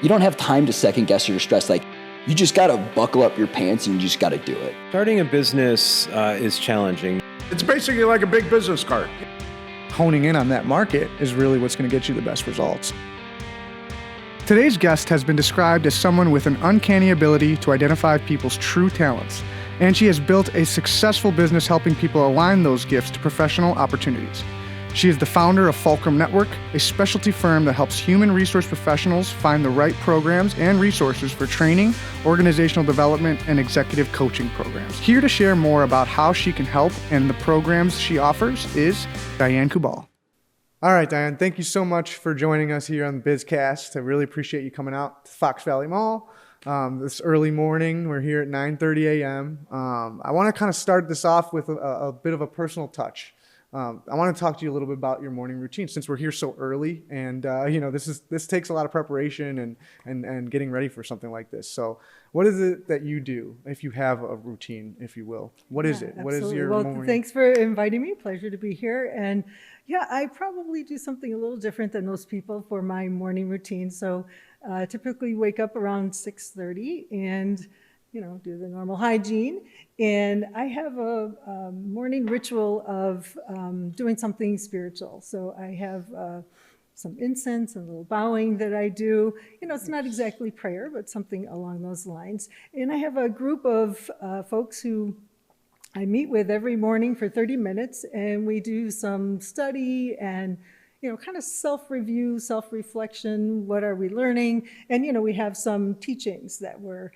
You don't have time to second guess or stress. Like, you just got to buckle up your pants and you just got to do it. Starting a business is challenging. It's basically like a big business card. Honing in on that market is really what's going to get you the best results. Today's guest has been described as someone with an uncanny ability to identify people's true talents, and she has built a successful business helping people align those gifts to professional opportunities. She is the founder of Fulcrum Network, a specialty firm that helps human resource professionals find the right programs and resources for training, organizational development, and executive coaching programs. Here to share more about how she can help and the programs she offers is Diane Kubal. All right, Diane, thank you so much for joining us here on the BizCast. I really appreciate you coming out to Fox Valley Mall this early morning. We're here at 9:30 a.m. I want to kind of start this off with a bit of a personal touch. I want to talk to you a little bit about your morning routine since we're here so early, and this takes a lot of preparation and getting ready for something like this. So, what is it that you do if you have a routine, if you will? What is it? Absolutely. What is your morning? Thanks for inviting me. Pleasure to be here. And yeah, I probably do something a little different than most people for my morning routine. So, typically wake up around 6:30 and do the normal hygiene. And I have a morning ritual of doing something spiritual. So I have some incense and a little bowing that I do. It's not exactly prayer, but something along those lines. And I have a group of folks who I meet with every morning for 30 minutes, and we do some study and kind of self-review, self-reflection. What are we learning? And we have some teachings that we're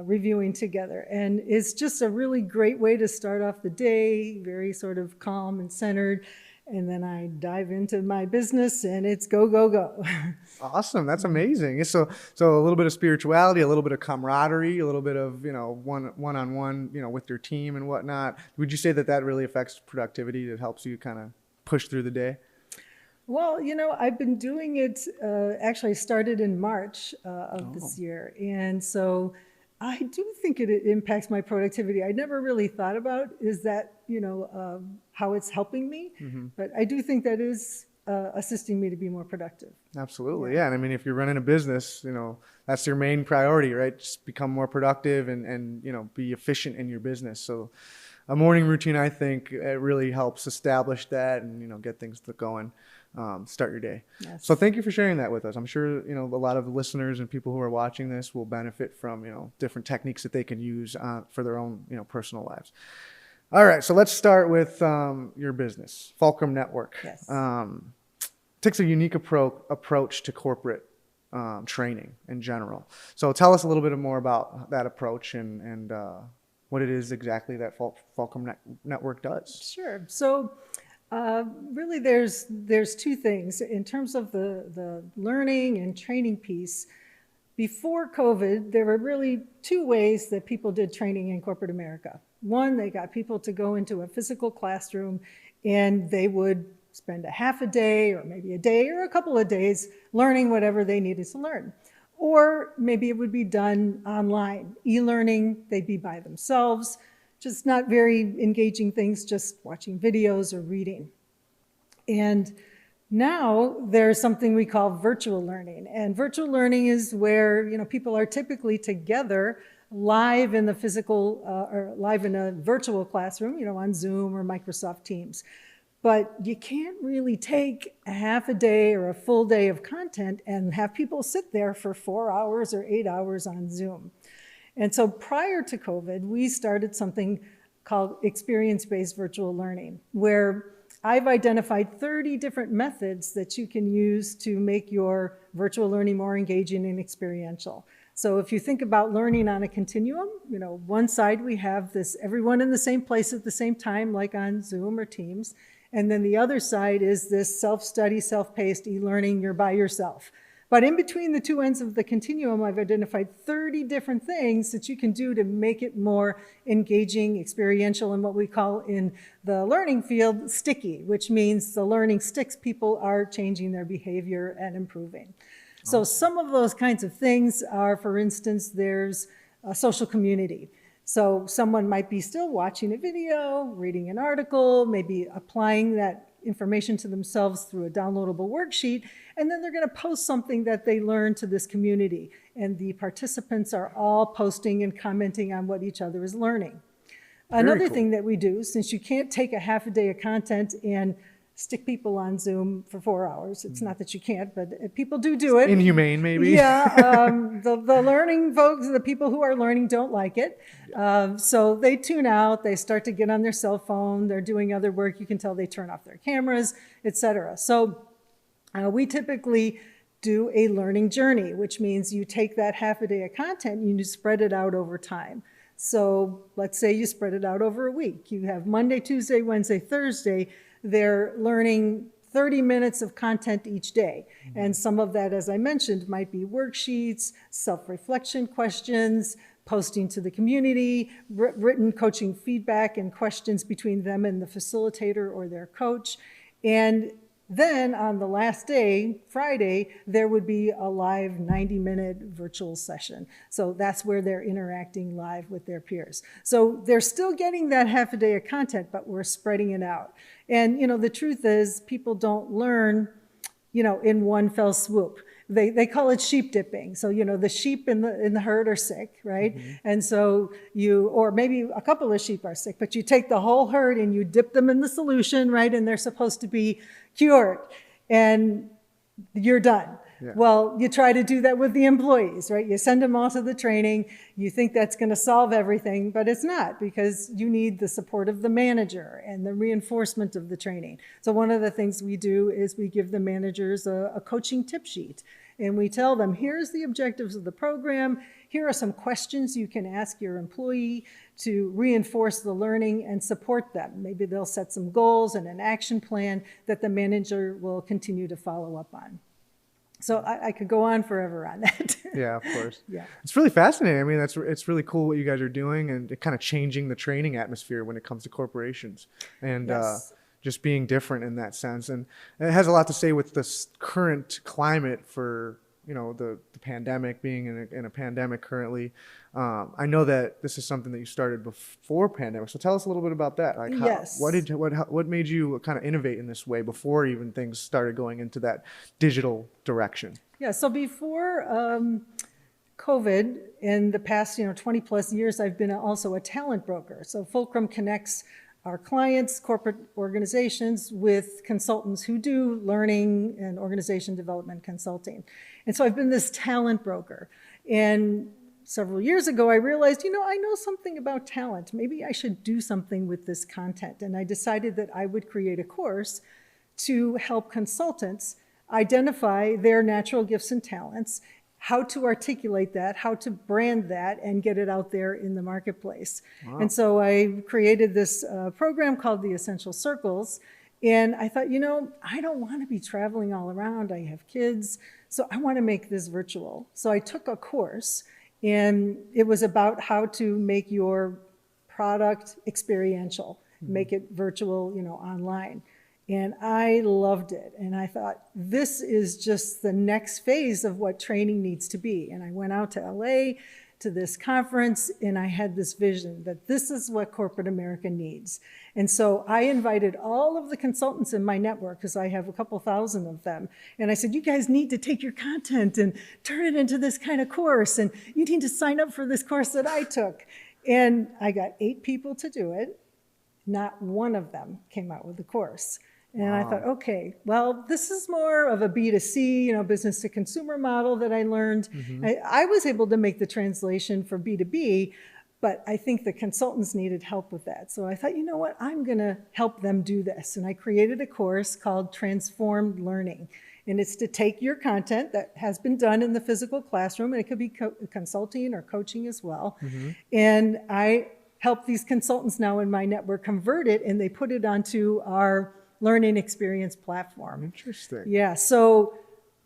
reviewing together. And it's just a really great way to start off the day, very sort of calm and centered. And then I dive into my business and it's go, go, go. Awesome. That's amazing. So a little bit of spirituality, a little bit of camaraderie, a little bit of, one-on-one, with your team and whatnot. Would you say that really affects productivity? That helps you kind of push through the day? Well, I've been doing it, actually started in March of this year. And so I do think it impacts my productivity. I never really thought about is that, how it's helping me. Mm-hmm. But I do think that is assisting me to be more productive. Absolutely. Yeah. And I mean, if you're running a business, that's your main priority, right? Just become more productive and be efficient in your business. So a morning routine, I think it really helps establish that and, get things going. Start your day. Yes. So thank you for sharing that with us. I'm sure, a lot of the listeners and people who are watching this will benefit from, different techniques that they can use for their own, personal lives. All right. So let's start with your business, Fulcrum Network. Yes. Takes a unique approach to corporate training in general. So tell us a little bit more about that approach and what it is exactly that Fulcrum Network does. Sure. So really, there's two things. In terms of the learning and training piece, before COVID, there were really two ways that people did training in corporate America. One, they got people to go into a physical classroom and they would spend a half a day or maybe a day or a couple of days learning whatever they needed to learn. Or maybe it would be done online. E-learning, they'd be by themselves. Just not very engaging things, just watching videos or reading. And now there's something we call virtual learning. And virtual learning is where people are typically together live in the physical or live in a virtual classroom, on Zoom or Microsoft Teams. But you can't really take a half a day or a full day of content and have people sit there for 4 hours or 8 hours on Zoom. And so prior to COVID, we started something called experience-based virtual learning, where I've identified 30 different methods that you can use to make your virtual learning more engaging and experiential. So if you think about learning on a continuum, one side we have this everyone in the same place at the same time, like on Zoom or Teams. And then the other side is this self-study, self-paced e-learning, you're by yourself. But in between the two ends of the continuum, I've identified 30 different things that you can do to make it more engaging, experiential, and what we call in the learning field, sticky, which means the learning sticks. People are changing their behavior and improving. So some of those kinds of things are, for instance, there's a social community. So someone might be still watching a video, reading an article, maybe applying that information to themselves through a downloadable worksheet, and then they're going to post something that they learned to this community. And the participants are all posting and commenting on what each other is learning. Another thing that we do, since you can't take a half a day of content and stick people on Zoom for 4 hours. It's not that you can't, but people do it. Inhumane, maybe. Yeah, the learning folks, the people who are learning don't like it. So they tune out, they start to get on their cell phone, they're doing other work. You can tell they turn off their cameras, etc. So we typically do a learning journey, which means you take that half a day of content and you spread it out over time. So let's say you spread it out over a week. You have Monday, Tuesday, Wednesday, Thursday. They're learning 30 minutes of content each day. And some of that, as I mentioned, might be worksheets, self-reflection questions, posting to the community, written coaching feedback and questions between them and the facilitator or their coach. And then on the last day, Friday, there would be a live 90-minute virtual session. So that's where they're interacting live with their peers. So they're still getting that half a day of content, but we're spreading it out. And, the truth is people don't learn, in one fell swoop. They call it sheep dipping. So, the sheep in the herd are sick, right? Mm-hmm. And so or maybe a couple of sheep are sick, but you take the whole herd and you dip them in the solution, right? And they're supposed to be cured. And you're done. Yeah. Well, you try to do that with the employees, right? You send them all to the training. You think that's going to solve everything, but it's not, because you need the support of the manager and the reinforcement of the training. So one of the things we do is we give the managers a coaching tip sheet. And we tell them, here's the objectives of the program. Here are some questions you can ask your employee to reinforce the learning and support them. Maybe they'll set some goals and an action plan that the manager will continue to follow up on. So I could go on forever on that. Yeah, of course. Yeah, it's really fascinating. I mean, it's really cool what you guys are doing, and kind of changing the training atmosphere when it comes to corporations, and yes. Just being different in that sense. And it has a lot to say with this current climate for the pandemic, being in a pandemic currently. I know that this is something that you started before pandemic. So tell us a little bit about that. Like, yes. What made you kind of innovate in this way before even things started going into that digital direction? Yeah. So before COVID, in the past 20 plus years, I've been also a talent broker. So Fulcrum connects our clients, corporate organizations, with consultants who do learning and organization development consulting. And so I've been this talent broker. And several years ago, I realized, I know something about talent. Maybe I should do something with this content. And I decided that I would create a course to help consultants identify their natural gifts and talents, how to articulate that, how to brand that, and get it out there in the marketplace. Wow. And so I created this program called the Essential Circles. And I thought, I don't want to be traveling all around. I have kids, so I want to make this virtual. So I took a course, and it was about how to make your product experiential, make it virtual, online. And I loved it. And I thought, this is just the next phase of what training needs to be. And I went out to LA to this conference, and I had this vision that this is what corporate America needs. And so I invited all of the consultants in my network, because I have a couple thousand of them. And I said, you guys need to take your content and turn it into this kind of course. And you need to sign up for this course that I took. And I got 8 people to do it. Not one of them came out with the course. And wow. I thought, okay, well, this is more of a B2C, business to consumer model that I learned. Mm-hmm. I was able to make the translation for B2B, but I think the consultants needed help with that. So I thought, you know what, I'm going to help them do this. And I created a course called Transformed Learning. And it's to take your content that has been done in the physical classroom, and it could be consulting or coaching as well. Mm-hmm. And I help these consultants now in my network convert it, and they put it onto our learning experience platform. Interesting. Yeah, so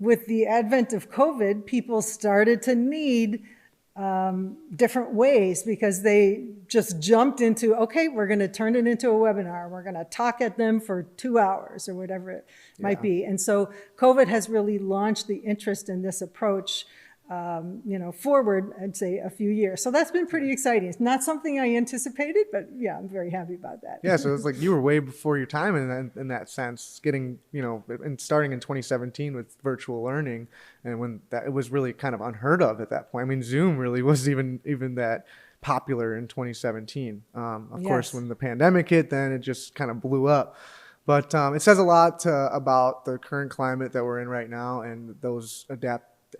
with the advent of COVID, people started to need different ways, because they just jumped into, okay, we're going to turn it into a webinar. We're going to talk at them for 2 hours or whatever it might be. And so COVID has really launched the interest in this approach forward, I'd say a few years. So that's been pretty exciting. It's not something I anticipated, but yeah, I'm very happy about that. Yeah, so it's like you were way before your time in that sense, getting, and starting in 2017 with virtual learning, and when that it was really kind of unheard of at that point. I mean, Zoom really was even that popular in 2017. Of course, when the pandemic hit, then it just kind of blew up. But it says a lot about the current climate that we're in right now, and those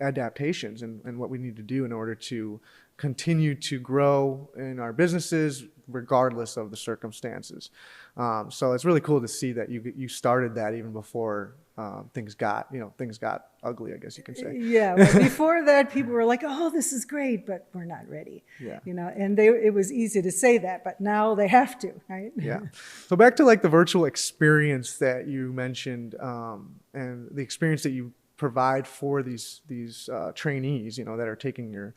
adaptations and what we need to do in order to continue to grow in our businesses regardless of the circumstances. So it's really cool to see that you started that even before things got ugly, I guess you can say. Yeah, well, before that, people were like, "Oh, this is great, but we're not ready." Yeah. And it was easy to say that, but now they have to, right? Yeah. So back to like the virtual experience that you mentioned, and the experience that you provide for these trainees, that are taking or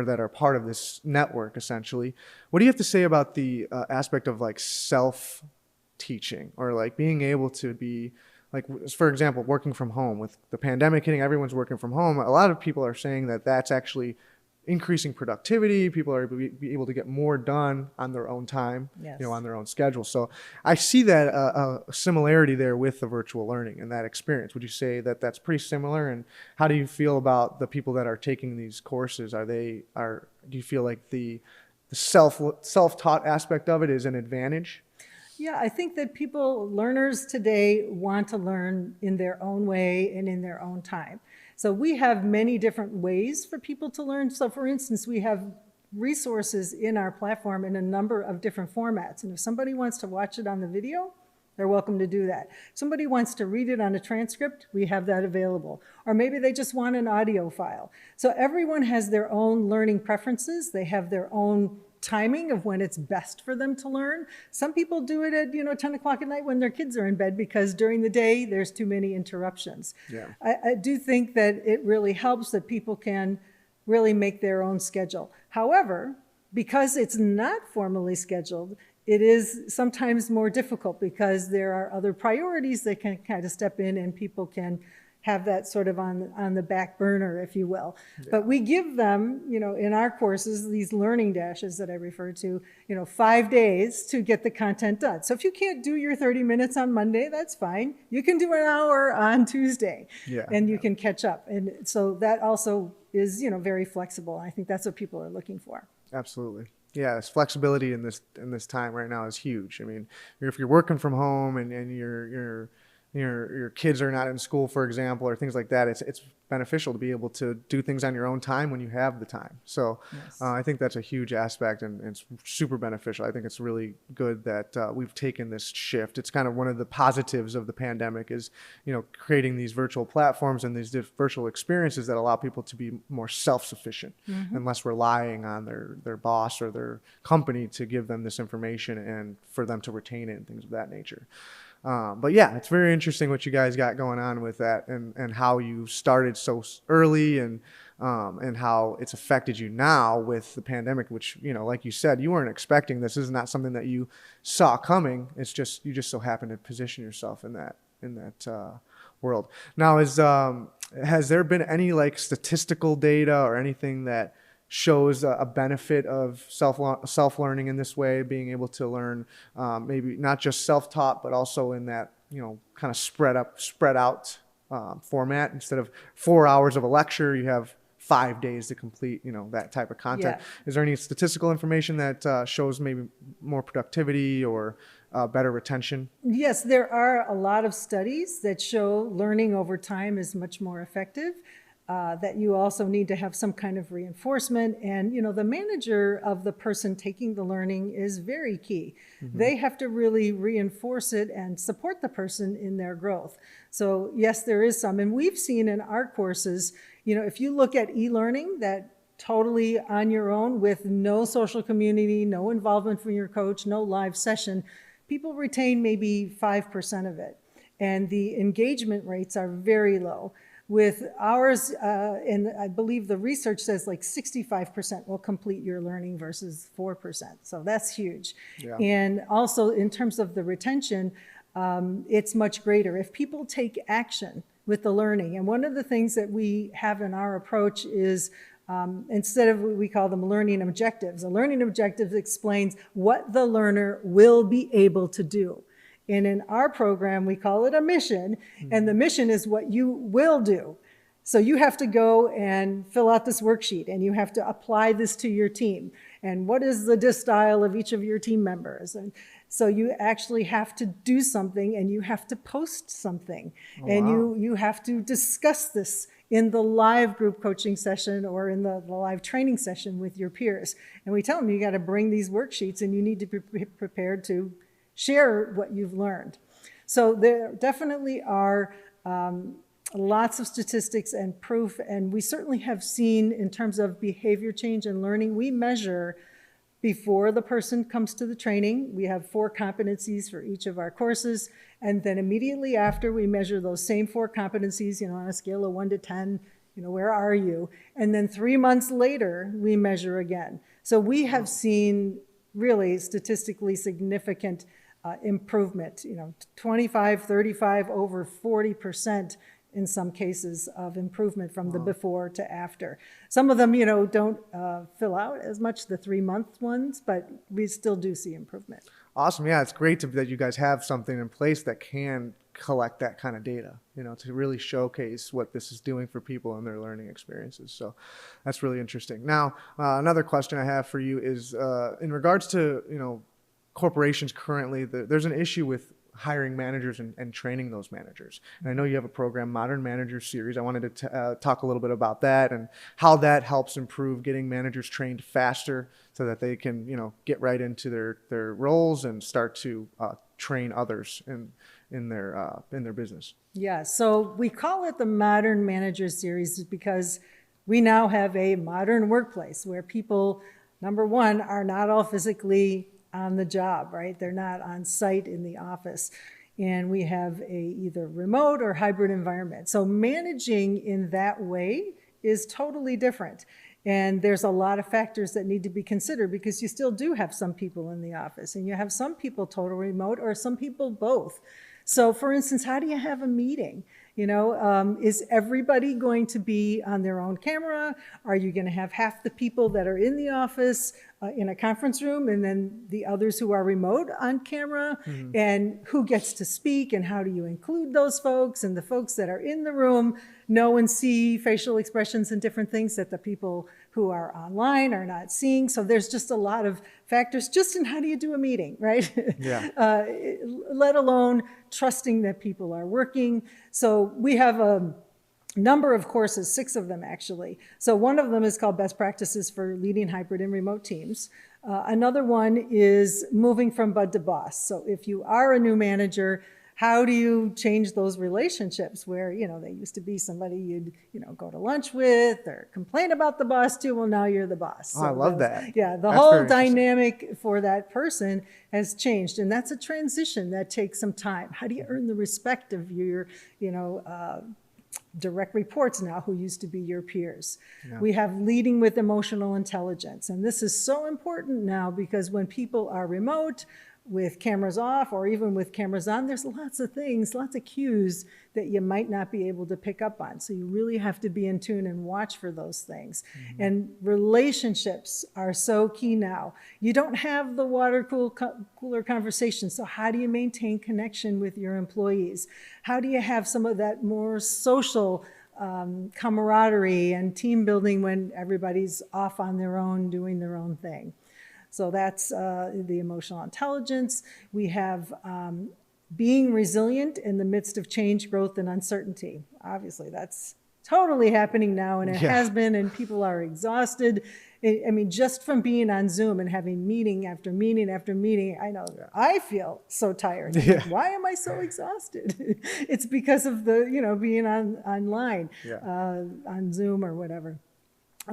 that are part of this network, essentially. What do you have to say about the aspect of like self-teaching, or like being able to be, like, for example, working from home? With the pandemic hitting, everyone's working from home. A lot of people are saying that that's actually increasing productivity. People are be able to get more done on their own time, on their own schedule. So I see that a similarity there with the virtual learning and that experience. Would you say that that's pretty similar? And how do you feel about the people that are taking these courses? Do you feel like the self-taught aspect of it is an advantage? Yeah, I think that learners today want to learn in their own way and in their own time. So we have many different ways for people to learn. So for instance, we have resources in our platform in a number of different formats. And if somebody wants to watch it on the video, they're welcome to do that. Somebody wants to read it on a transcript, we have that available. Or maybe they just want an audio file. So everyone has their own learning preferences. They have their own timing of when it's best for them to learn. Some people do it at 10 o'clock at night when their kids are in bed, because during the day there's too many interruptions. Yeah. I do think that it really helps that people can really make their own schedule. However, because it's not formally scheduled, it is sometimes more difficult because there are other priorities that can kind of step in, and people can have that sort of on the back burner, if you will. Yeah. But we give them, in our courses, these learning dashes that I refer to, 5 days to get the content done. So if you can't do your 30 minutes on Monday, that's fine. You can do an hour on Tuesday, and you can catch up. And so that also is, very flexible. I think that's what people are looking for. Absolutely. Yeah, this flexibility in this time right now is huge. I mean, if you're working from home and your kids are not in school, for example, or things like that, it's beneficial to be able to do things on your own time when you have the time. So I think that's a huge aspect, and it's super beneficial. I think it's really good that we've taken this shift. It's kind of one of the positives of the pandemic is, creating these virtual platforms and these virtual experiences that allow people to be more self-sufficient and less relying on their boss or their company to give them this information and for them to retain it and things of that nature. But yeah, it's very interesting what you guys got going on with that, and how you started so early, and how it's affected you now with the pandemic, which, like you said, you weren't expecting this. This is not something that you saw coming. It's just, you just so happen to position yourself in that world. Now, has there been any like statistical data or anything that shows a benefit of self-learning in this way, being able to learn maybe not just self-taught, but also in that, kind of spread out format? Instead of 4 hours of a lecture, you have 5 days to complete, that type of content. Yeah. Is there any statistical information that shows maybe more productivity or better retention? Yes, there are a lot of studies that show learning over time is much more effective. That you also need to have some kind of reinforcement. And, the manager of the person taking the learning is very key. They have to really reinforce it and support the person in their growth. So yes, there is some. And we've seen in our courses, if you look at e-learning, that totally on your own with no social community, no involvement from your coach, no live session, people retain maybe 5% of it. And the engagement rates are very low. With ours, and I believe the research says like 65% will complete your learning versus 4%. So that's huge. Yeah. And also in terms of the retention, it's much greater. If people take action, with the learning. And one of the things that we have in our approach is instead of what we call them learning objectives, a learning objective explains what the learner will be able to do. And in our program, we call it a mission, and the mission is what you will do. So you have to go and fill out this worksheet, and you have to apply this to your team. And what is the DISC style of each of your team members? And so you actually have to do something, and you have to post something. Oh, and wow. you have to discuss this in the live group coaching session or in the live training session with your peers. And we tell them you got to bring these worksheets, and you need to be prepared to share what you've learned. So there definitely are lots of statistics and proof, and we certainly have seen in terms of behavior change and learning, we measure before the person comes to the training. We have 4 competencies for each of our courses, and then immediately after we measure those same 4 competencies, on a scale of 1 to 10, where are you? And then 3 months later, we measure again. So we have seen really statistically significant improvement, 25, 35, over 40% in some cases of improvement from the before to after. Some of them, don't fill out as much, the 3-month ones, but we still do see improvement. Awesome. Yeah, it's great that you guys have something in place that can collect that kind of data, to really showcase what this is doing for people and their learning experiences. So that's really interesting. Now, another question I have for you is in regards to, corporations currently, there's an issue with hiring managers and training those managers. And I know you have a program, Modern Manager Series. I wanted to talk a little bit about that and how that helps improve getting managers trained faster so that they can, get right into their roles and start to train others in their business. Yeah, so we call it the Modern Manager Series because we now have a modern workplace where people, number one, are not all physically on the job, right? They're not on site in the office. And we have a either remote or hybrid environment. So managing in that way is totally different. And there's a lot of factors that need to be considered because you still do have some people in the office and you have some people total remote or some people both. So for instance, how do you have a meeting? Is everybody going to be on their own camera? Are you going to have half the people that are in the office in a conference room and then the others who are remote on camera? Mm-hmm. And who gets to speak and how do you include those folks? And the folks that are in the room know and see facial expressions and different things that the people who are online are not seeing. So there's just a lot of factors just in how do you do a meeting, right? Yeah. Let alone trusting that people are working. So we have a number of courses, 6 of them actually. So one of them is called Best Practices for Leading Hybrid and Remote Teams. Another one is Moving from Bud to Boss. So if you are a new manager, how do you change those relationships where, they used to be somebody you'd, go to lunch with or complain about the boss to? Well, now you're the boss. Oh, I love that. Yeah, the whole dynamic for that person has changed. And that's a transition that takes some time. How do you earn the respect of your, direct reports now who used to be your peers? Yeah. We have leading with emotional intelligence. And this is so important now because when people are remote, with cameras off or even with cameras on, there's lots of things, lots of cues that you might not be able to pick up on. So you really have to be in tune and watch for those things. Mm-hmm. And relationships are so key now. You don't have the water cooler conversation. So how do you maintain connection with your employees? How do you have some of that more social camaraderie and team building when everybody's off on their own, doing their own thing? So that's the emotional intelligence. We have being resilient in the midst of change, growth, and uncertainty. Obviously, that's totally happening now, and it has been, and people are exhausted. I mean, just from being on Zoom and having meeting after meeting after meeting, I know I feel so tired. Like, why am I so exhausted? It's because of the, being online, on Zoom or whatever.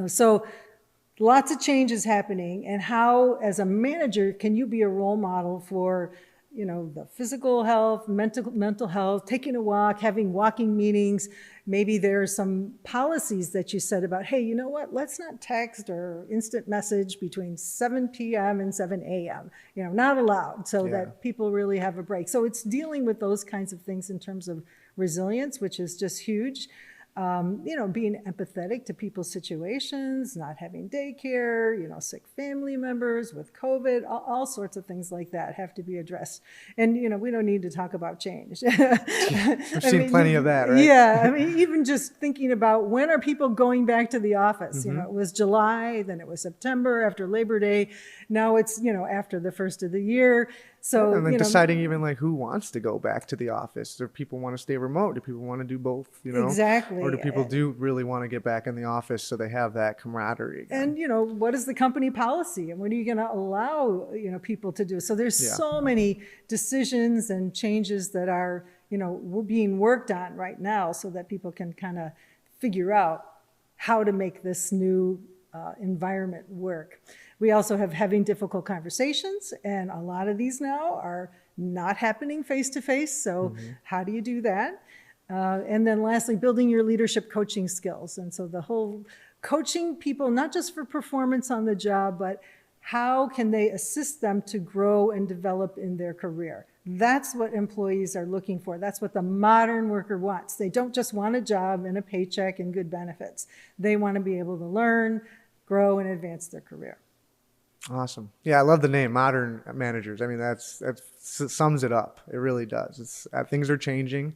So lots of changes happening, and how, as a manager, can you be a role model for, the physical health, mental health, taking a walk, having walking meetings? Maybe there are some policies that you said about, hey, you know what? Let's not text or instant message between 7 p.m. and 7 a.m. Not allowed, so that people really have a break. So it's dealing with those kinds of things in terms of resilience, which is just huge. Being empathetic to people's situations, not having daycare, sick family members with COVID, all sorts of things like that have to be addressed. And, we don't need to talk about change. We've seen plenty of that, right? Yeah. Even just thinking about when are people going back to the office? Mm-hmm. It was July, then it was September after Labor Day. Now it's, after the first of the year. So, and then deciding even like who wants to go back to the office. Do people want to stay remote? Do people want to do both? Exactly. Or do people do really want to get back in the office so they have that camaraderie again? And what is the company policy, and what are you going to allow people to do? So there's so many decisions and changes that are being worked on right now, so that people can kind of figure out how to make this new environment work. We also have having difficult conversations, and a lot of these now are not happening face to face. So how do you do that? And then lastly, building your leadership coaching skills. And so the whole coaching people, not just for performance on the job, but how can they assist them to grow and develop in their career? That's what employees are looking for. That's what the modern worker wants. They don't just want a job and a paycheck and good benefits. They want to be able to learn, grow, and advance their career. Awesome. Yeah, I love the name, Modern Managers. I mean, that sums it up. It really does. Things are changing,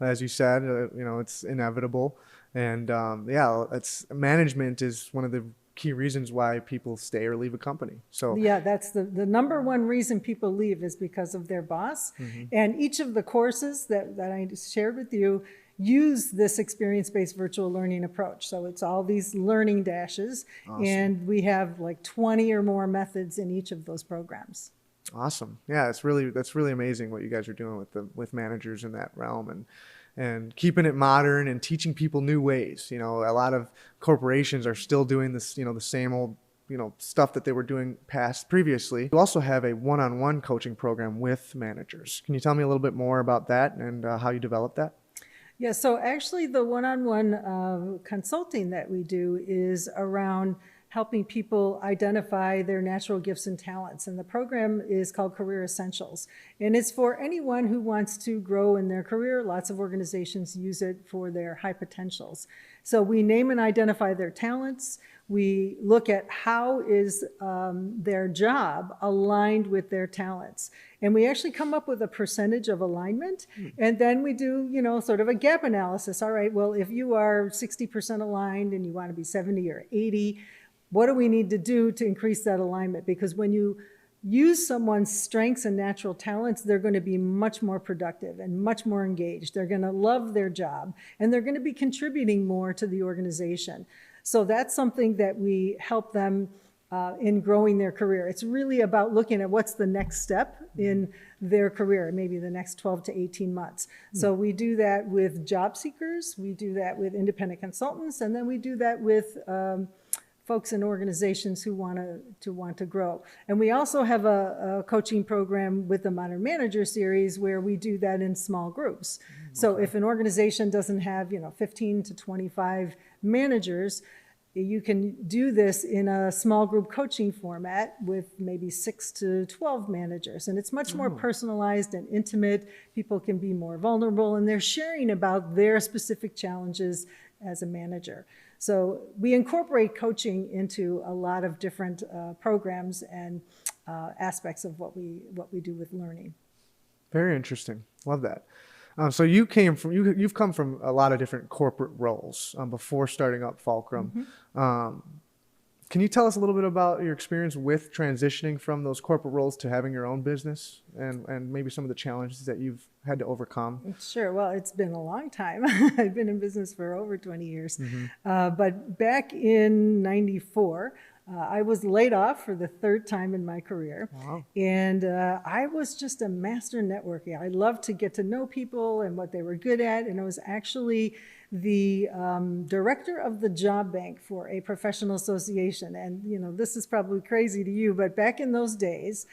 as you said. It's inevitable, and management is one of the key reasons why people stay or leave a company. So yeah, that's the number one reason people leave is because of their boss. And each of the courses that I shared with you use this experience-based virtual learning approach. So it's all these learning dashes. Awesome. And we have like 20 or more methods in each of those programs. Awesome. Yeah, that's really amazing what you guys are doing with managers in that realm, and keeping it modern and teaching people new ways. A lot of corporations are still doing this, the same old stuff that they were doing previously. You also have a one-on-one coaching program with managers. Can you tell me a little bit more about that and how you developed that? Yeah, so actually the one-on-one consulting that we do is around helping people identify their natural gifts and talents. And the program is called Career Essentials. And it's for anyone who wants to grow in their career. Lots of organizations use it for their high potentials. So we name and identify their talents. We look at how is their job aligned with their talents. And we actually come up with a percentage of alignment. And then we do, sort of a gap analysis. All right, well, if you are 60% aligned and you want to be 70 or 80, what do we need to do to increase that alignment? Because when you use someone's strengths and natural talents, they're going to be much more productive and much more engaged. They're going to love their job, and they're going to be contributing more to the organization. So that's something that we help them in growing their career. It's really about looking at what's the next step in their career, maybe the next 12 to 18 months. So we do that with job seekers, we do that with independent consultants, and then we do that with folks in organizations who want to grow. And we also have a coaching program with the Modern Manager series where we do that in small groups. So if an organization doesn't have 15 to 25 managers, you can do this in a small group coaching format with maybe 6 to 12 managers. And it's much more personalized and intimate. People can be more vulnerable, and they're sharing about their specific challenges as a manager. So we incorporate coaching into a lot of different programs and aspects of what we do with learning. Very interesting. Love that. So you've come from a lot of different corporate roles before starting up Fulcrum. Can you tell us a little bit about your experience with transitioning from those corporate roles to having your own business and maybe some of the challenges that you've had to overcome? Sure. Well, it's been a long time. I've been in business for over 20 years. But back in '94, I was laid off for the third time in my career. Wow. And I was just a master networker. I loved to get to know people and what they were good at. And I was actually the director of the job bank for a professional association. And, this is probably crazy to you, but back in those days,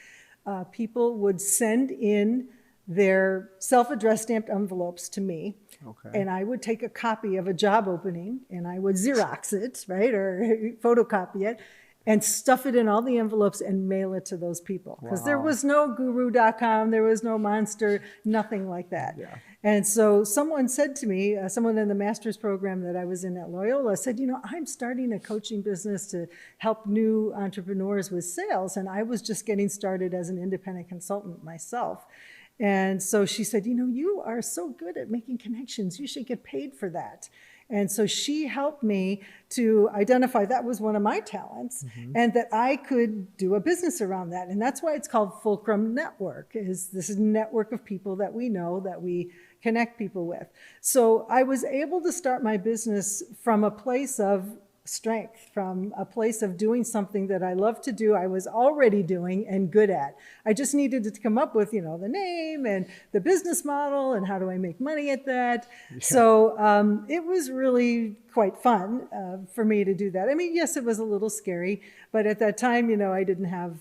people would send in their self-addressed stamped envelopes to me. Okay. And I would take a copy of a job opening and I would Xerox it, right, or photocopy it. and stuff it in all the envelopes and mail it to those people. Because there Wow. was no guru.com, there was no Monster, nothing like that. Yeah. And so someone said to me, someone in the master's program that I was in at Loyola said, I'm starting a coaching business to help new entrepreneurs with sales. And I was just getting started as an independent consultant myself. And so she said, you are so good at making connections. You should get paid for that. And so she helped me to identify that was one of my talents and that I could do a business around that. And that's why it's called Fulcrum Network. This is a network of people that we know, that we connect people with. So I was able to start my business from a place of strength, from a place of doing something that I love to do, I was already doing and good at. I just needed to come up with, the name and the business model and how do I make money at that. Yeah. So it was really quite fun for me to do that. I mean, yes, it was a little scary, but at that time, I didn't have,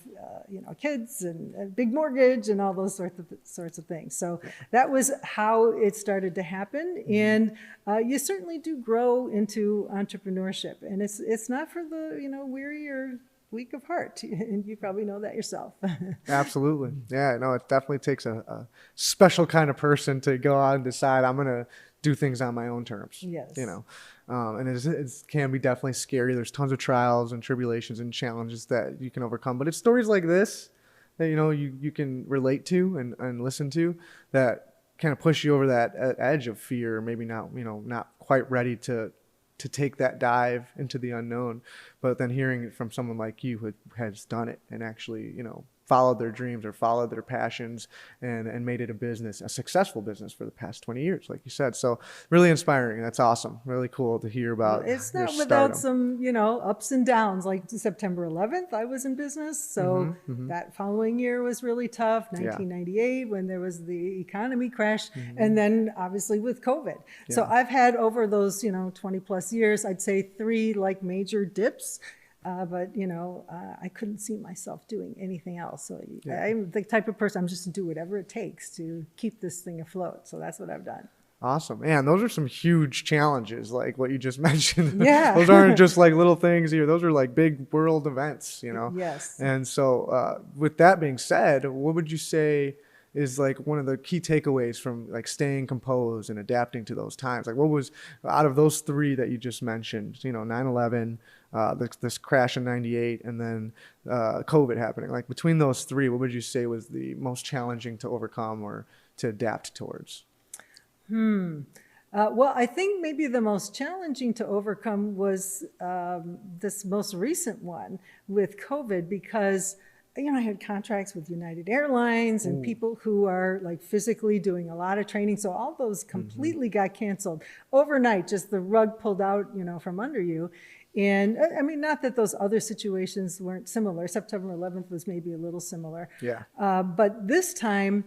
kids and a big mortgage and all those sorts of things. So that was how it started to happen. And you certainly do grow into entrepreneurship. And it's not for the, weary or weak of heart. And you probably know that yourself. Absolutely. Yeah, no, it definitely takes a special kind of person to go out and decide I'm going to do things on my own terms. Yes. And it can be definitely scary. There's tons of trials and tribulations and challenges that you can overcome. But it's stories like this that, you can relate to and listen to that kind of push you over that edge of fear, or maybe not, not quite ready to take that dive into the unknown. But then hearing it from someone like you who has done it and actually, followed their dreams or followed their passions and made it a business, a successful business for the past 20 years, like you said. So really inspiring. That's awesome. Really cool to hear about. It's not without some, ups and downs. Like September 11th, I was in business. So that following year was really tough. 1998, when there was the economy crash. And then obviously with COVID. Yeah. So I've had over those, 20 plus years, I'd say 3 major dips. But I couldn't see myself doing anything else. So I'm the type of person, I'm just to do whatever it takes to keep this thing afloat. So that's what I've done. Awesome. Man, those are some huge challenges, like what you just mentioned. Yeah. Those aren't just like little things here. Those are like big world events, Yes. And so with that being said, what would you say is like one of the key takeaways from like staying composed and adapting to those times? Like what was out of those 3 that you just mentioned, 9/11, this crash in 98, and then COVID happening, like between those 3, what would you say was the most challenging to overcome or to adapt towards? Well, I think maybe the most challenging to overcome was this most recent one with COVID, because I had contracts with United Airlines and people who are like physically doing a lot of training. So all those completely got canceled overnight, just the rug pulled out, from under you. And I mean, not that those other situations weren't similar. September 11th was maybe a little similar. Yeah. But this time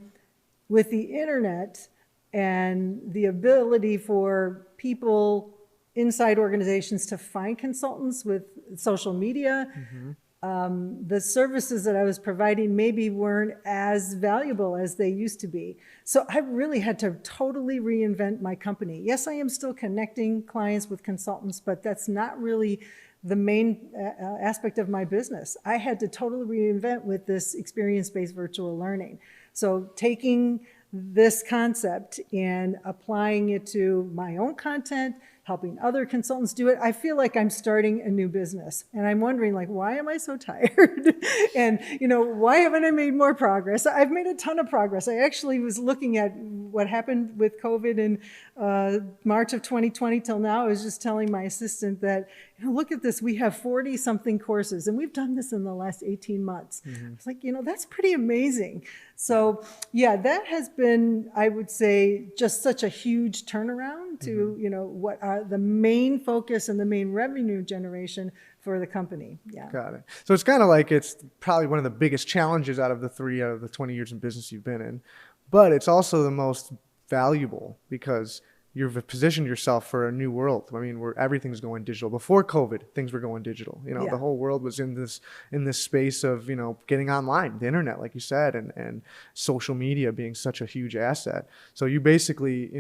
with the internet and the ability for people inside organizations to find consultants with social media, the services that I was providing maybe weren't as valuable as they used to be. So I really had to totally reinvent my company. Yes, I am still connecting clients with consultants, but that's not really the main aspect of my business. I had to totally reinvent with this experience-based virtual learning. So taking this concept and applying it to my own content, helping other consultants do it, I feel like I'm starting a new business. And I'm wondering, why am I so tired? And, why haven't I made more progress? I've made a ton of progress. I actually was looking at what happened with COVID in March of 2020 till now. I was just telling my assistant that, look at this, we have 40 something courses and we've done this in the last 18 months. It's like, that's pretty amazing. So yeah, that has been, I would say, just such a huge turnaround to, what are the main focus and the main revenue generation for the company. Yeah. Got it. So it's kind of like it's probably one of the biggest challenges out of the 20 years in business you've been in, but it's also the most valuable because you've positioned yourself for a new world. I mean, where everything's going digital. Before COVID, things were going digital. The whole world was in this space of, getting online, the internet, like you said, and social media being such a huge asset. So you basically,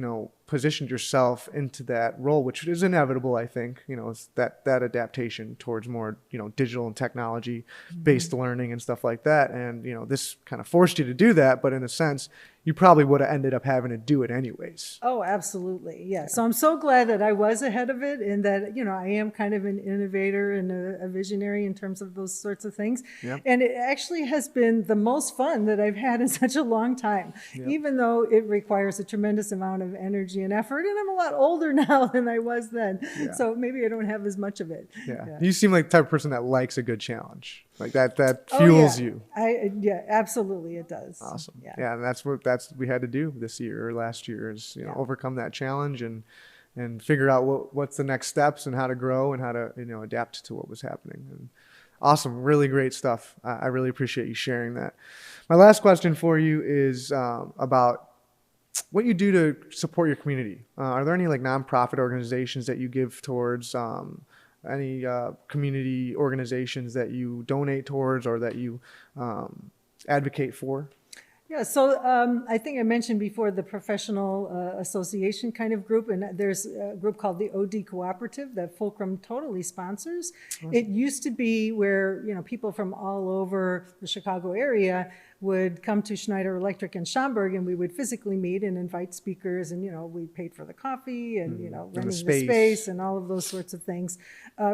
positioned yourself into that role, which is inevitable, I think, it's that adaptation towards more, digital and technology based learning and stuff like that. And, this kind of forced you to do that, but in a sense, you probably would have ended up having to do it anyways. Oh, absolutely. Yeah. So I'm so glad that I was ahead of it and that, I am kind of an innovator and a visionary in terms of those sorts of things. Yep. And it actually has been the most fun that I've had in such a long time, even though it requires a tremendous amount of energy and effort. And I'm a lot older now than I was then. Yeah. So maybe I don't have as much of it. Yeah. You seem like the type of person that likes a good challenge. Like that fuels you. Yeah, absolutely. It does. Awesome. Yeah. Yeah. And that's what we had to do this year or last year is, overcome that challenge and figure out what's the next steps and how to grow and how to, adapt to what was happening. And awesome. Really great stuff. I really appreciate you sharing that. My last question for you is about what you do to support your community. Are there any like nonprofit organizations that you give towards, any community organizations that you donate towards or that you advocate for? Yeah, so I think I mentioned before the professional association kind of group, and there's a group called the OD Cooperative that Fulcrum totally sponsors. Awesome. It used to be where people from all over the Chicago area would come to Schneider Electric in Schaumburg, and we would physically meet and invite speakers, and we paid for the coffee and renting the space and all of those sorts of things,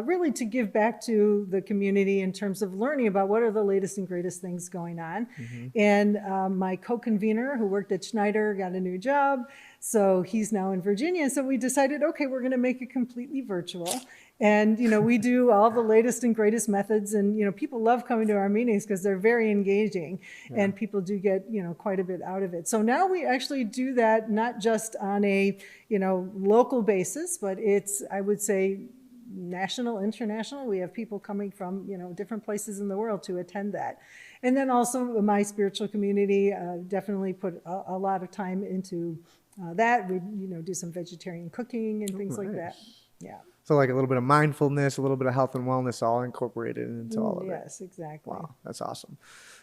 really to give back to the community in terms of learning about what are the latest and greatest things going on. Mm-hmm. And my co-convener who worked at Schneider got a new job, so he's now in Virginia. So we decided, okay, we're going to make it completely virtual. And, we do all the latest and greatest methods, and, people love coming to our meetings because they're very engaging, and people do get, quite a bit out of it. So now we actually do that not just on a, local basis, but it's, I would say, national, international. We have people coming from, different places in the world to attend that. And then also my spiritual community definitely put a lot of time into that. We, do some vegetarian cooking and things like that. Yeah. So like a little bit of mindfulness, a little bit of health and wellness, all incorporated into all of it. Yes, exactly. Wow, that's awesome.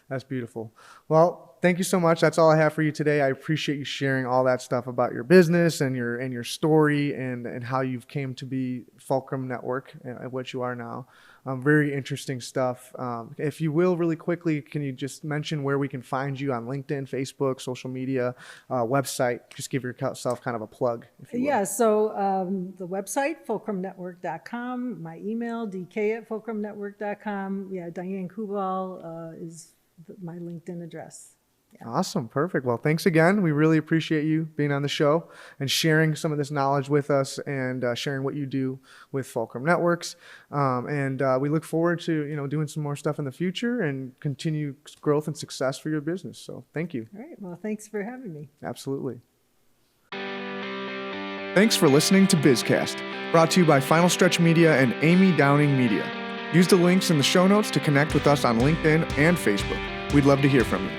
That's beautiful. Well, thank you so much. That's all I have for you today. I appreciate you sharing all that stuff about your business and your story and how you've came to be Fulcrum Network and what you are now. Very interesting stuff. If you will, really quickly, can you just mention where we can find you on LinkedIn, Facebook, social media, website? Just give yourself kind of a plug, if you will. Yeah, so the website, fulcrumnetwork.com, my email, dk@fulcrumnetwork.com. Yeah, Diane Kubal is my LinkedIn address. Yeah. Awesome. Perfect. Well, thanks again. We really appreciate you being on the show and sharing some of this knowledge with us and sharing what you do with Fulcrum Networks. And we look forward to, doing some more stuff in the future and continue growth and success for your business. So thank you. All right. Well, thanks for having me. Absolutely. Thanks for listening to BizCast, brought to you by Final Stretch Media and Amy Downing Media. Use the links in the show notes to connect with us on LinkedIn and Facebook. We'd love to hear from you.